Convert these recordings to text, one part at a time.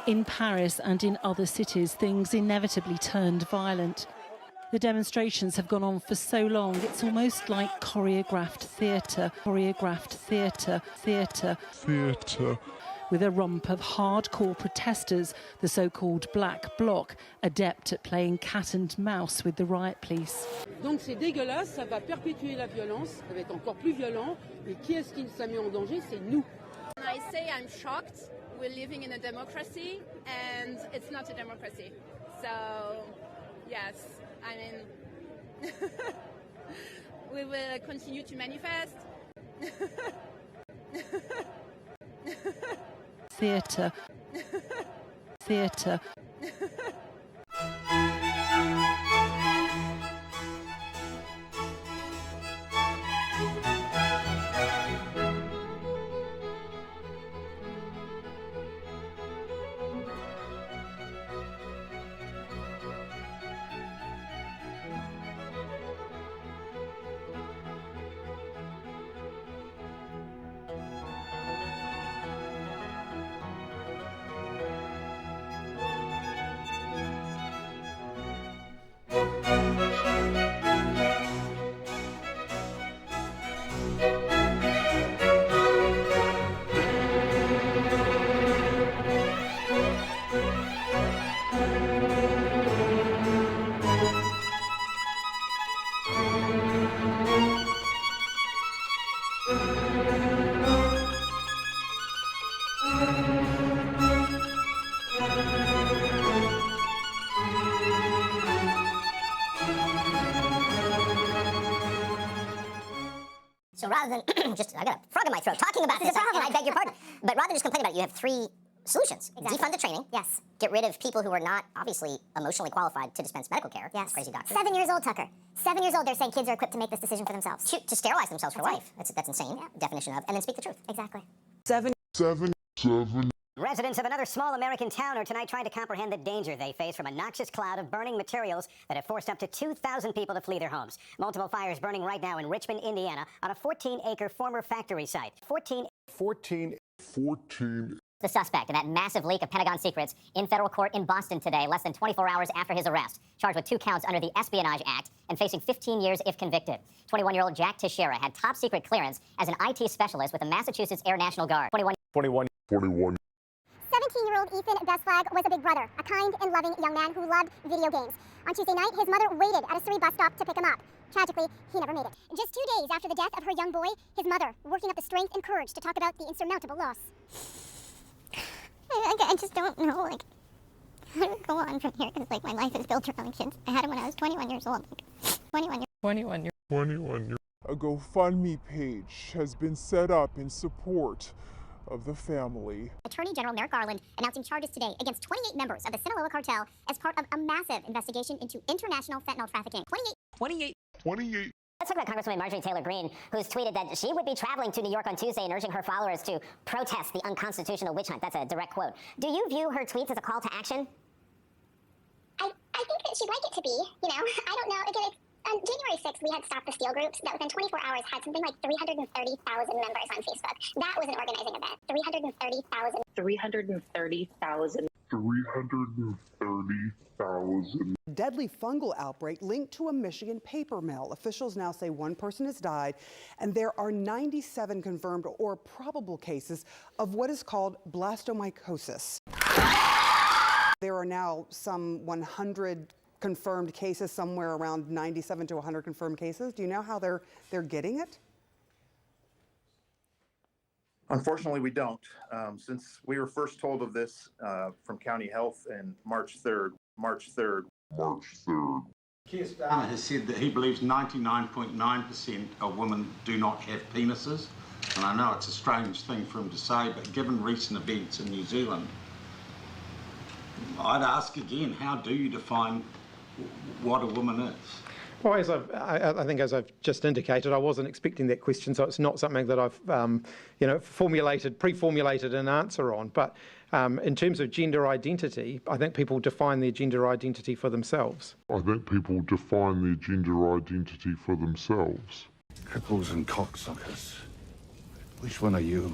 In Paris and in other cities, things inevitably turned violent. The demonstrations have gone on for so long, it's almost like choreographed theatre, with a rump of hardcore protesters, the so-called Black Bloc, adept at playing cat and mouse with the riot police. Donc c'est dégueulasse, ça va perpétuer la violence, ça va être encore plus violent, et qui est-ce qui ça met en danger? C'est nous. I say I'm shocked. We're living in a democracy, and it's not a democracy. So, yes, I mean, we will continue to manifest. Theatre. So rather than I got a frog in my throat talking about this, and I beg your pardon. But rather than just complain about it, you have three solutions. Exactly. Defund the training. Yes. Get rid of people who are not obviously emotionally qualified to dispense medical care. Yes. Crazy doctors. 7 years old, Tucker. 7 years old, they're saying kids are equipped to make this decision for themselves. To sterilize themselves for life. Right. That's insane. Yeah. Definition of, and then speak the truth. Exactly. Seven. Residents of another small American town are tonight trying to comprehend the danger they face from a noxious cloud of burning materials that have forced up to 2,000 people to flee their homes. Multiple fires burning right now in Richmond, Indiana, on a 14-acre former factory site. 14. The suspect in that massive leak of Pentagon secrets in federal court in Boston today, less than 24 hours after his arrest, charged with 2 counts under the Espionage Act and facing 15 years if convicted. 21-year-old Jack Teixeira had top secret clearance as an IT specialist with the Massachusetts Air National Guard. 17-year-old Ethan Bestflag was a big brother, a kind and loving young man who loved video games. On Tuesday night, his mother waited at a Surrey bus stop to pick him up. Tragically, he never made it. Just 2 days after the death of her young boy, his mother, working up the strength and courage to talk about the insurmountable loss. I just don't know, like, how to go on from here, because, like, my life is built around kids. I had him when I was 21 years old. 21 years. A GoFundMe page has been set up in support of the family. Attorney General Merrick Garland announcing charges today against 28 members of the Sinaloa cartel as part of a massive investigation into international fentanyl trafficking. 28. Let's talk about Congresswoman Marjorie Taylor Greene, who's tweeted that she would be traveling to New York on Tuesday and urging her followers to protest the unconstitutional witch hunt. That's a direct quote. Do you view her tweets as a call to action? I think that she'd like it to be, you know. I don't know. Again, on January 6th, we had Stop the Steal groups that within 24 hours had something like 330,000 members on Facebook. That was an organizing event. 330,000. 330,000. Deadly fungal outbreak linked to a Michigan paper mill. Officials now say one person has died, and there are 97 confirmed or probable cases of what is called blastomycosis. There are now some 100 confirmed cases, somewhere around 97 to 100 confirmed cases. Do you know how they're getting it? Unfortunately, we don't. Since we were first told of this from County Health on March 3rd. Keir Starmer has said that he believes 99.9% of women do not have penises. And I know it's a strange thing for him to say, but given recent events in New Zealand, I'd ask again, how do you define what a woman is? Well, I think as I've just indicated, I wasn't expecting that question, so it's not something that I've, pre-formulated an answer on. But in terms of gender identity, I think people define their gender identity for themselves. Cripples and cocksuckers. Which one are you?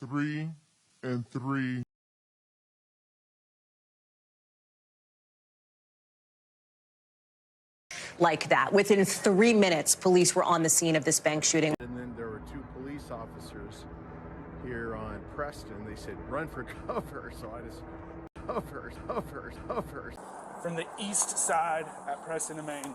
3 and 3. Like that. Within 3 minutes, police were on the scene of this bank shooting. And then there were 2 police officers here on Preston. They said, run for cover. So I just hover. From the east side at Preston and Main.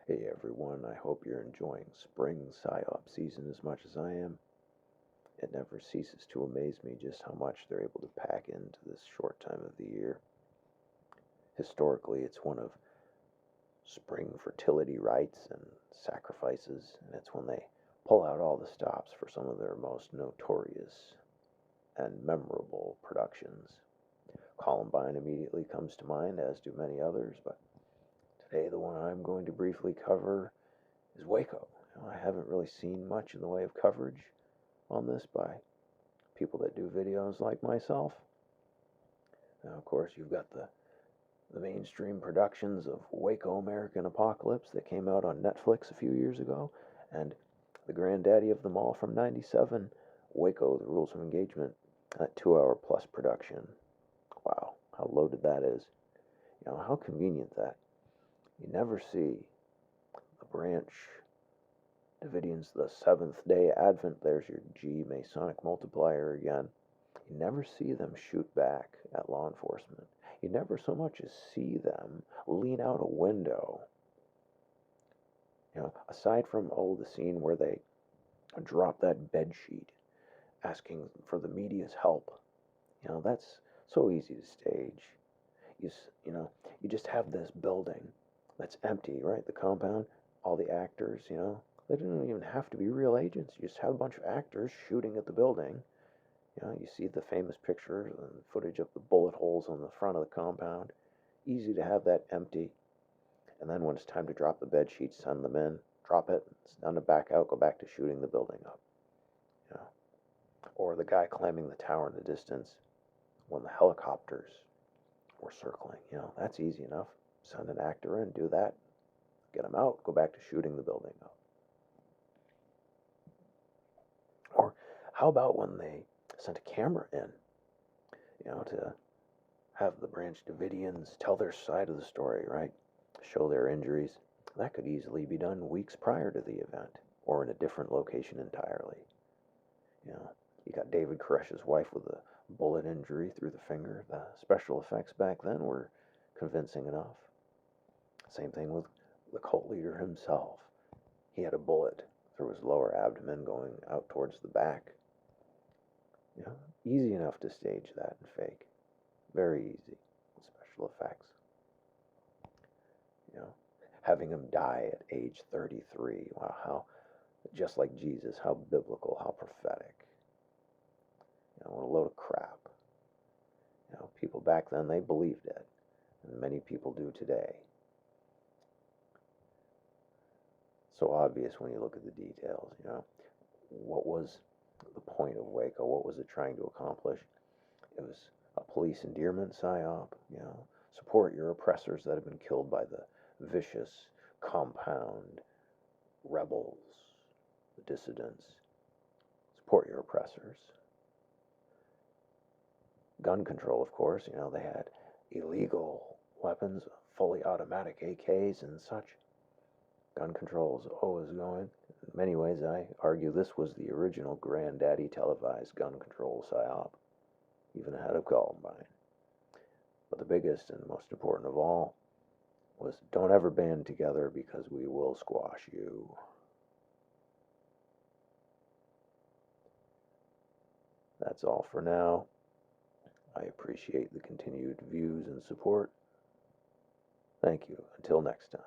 Hey everyone, I hope you're enjoying spring Psy0p season as much as I am. It never ceases to amaze me just how much they're able to pack into this short time of the year. Historically, it's one of spring fertility rites and sacrifices, and it's when they pull out all the stops for some of their most notorious and memorable productions. Columbine immediately comes to mind, as do many others, but today, the one I'm going to briefly cover is Waco. I haven't really seen much in the way of coverage on this by people that do videos like myself. Now, of course, you've got the mainstream productions of Waco American Apocalypse that came out on Netflix a few years ago, and the granddaddy of them all from '97, Waco, The Rules of Engagement, that 2-hour-plus production. Wow, how loaded that is. You know, how convenient that. You never see the branch Davidians, the Seventh Day Advent, there's your G Masonic multiplier again. You never see them shoot back at law enforcement. You never so much as see them lean out a window. You know, aside from, the scene where they drop that bed sheet asking for the media's help. You know, that's so easy to stage. You just have this building that's empty, right? The compound, all the actors, they didn't even have to be real agents. You just have a bunch of actors shooting at the building. You see the famous pictures and footage of the bullet holes on the front of the compound. Easy to have that empty. And then when it's time to drop the bed sheets, send them in, drop it, it's done to back out, go back to shooting the building up. Or the guy climbing the tower in the distance when the helicopters were circling. That's easy enough. Send an actor in, do that, get them out, go back to shooting the building up. Or how about when they sent a camera in, to have the Branch Davidians tell their side of the story, right? Show their injuries. That could easily be done weeks prior to the event, or in a different location entirely. You got David Koresh's wife with a bullet injury through the finger. The special effects back then were convincing enough. Same thing with the cult leader himself. He had a bullet through his lower abdomen going out towards the back. Easy enough to stage that and fake. Very easy. Special effects. Having him die at age 33. Wow, how, just like Jesus, how biblical, how prophetic. What a load of crap. People back then, they believed it. And many people do today. So obvious when you look at the details, What was the point of Waco? What was it trying to accomplish? It was a police endearment psyop, support your oppressors that have been killed by the vicious compound rebels, the dissidents. Support your oppressors. Gun control, of course, they had illegal weapons, fully automatic AKs and such. Gun control is always going. In many ways, I argue this was the original granddaddy televised gun control psyop, even ahead of Columbine. But the biggest and most important of all was don't ever band together because we will squash you. That's all for now. I appreciate the continued views and support. Thank you. Until next time.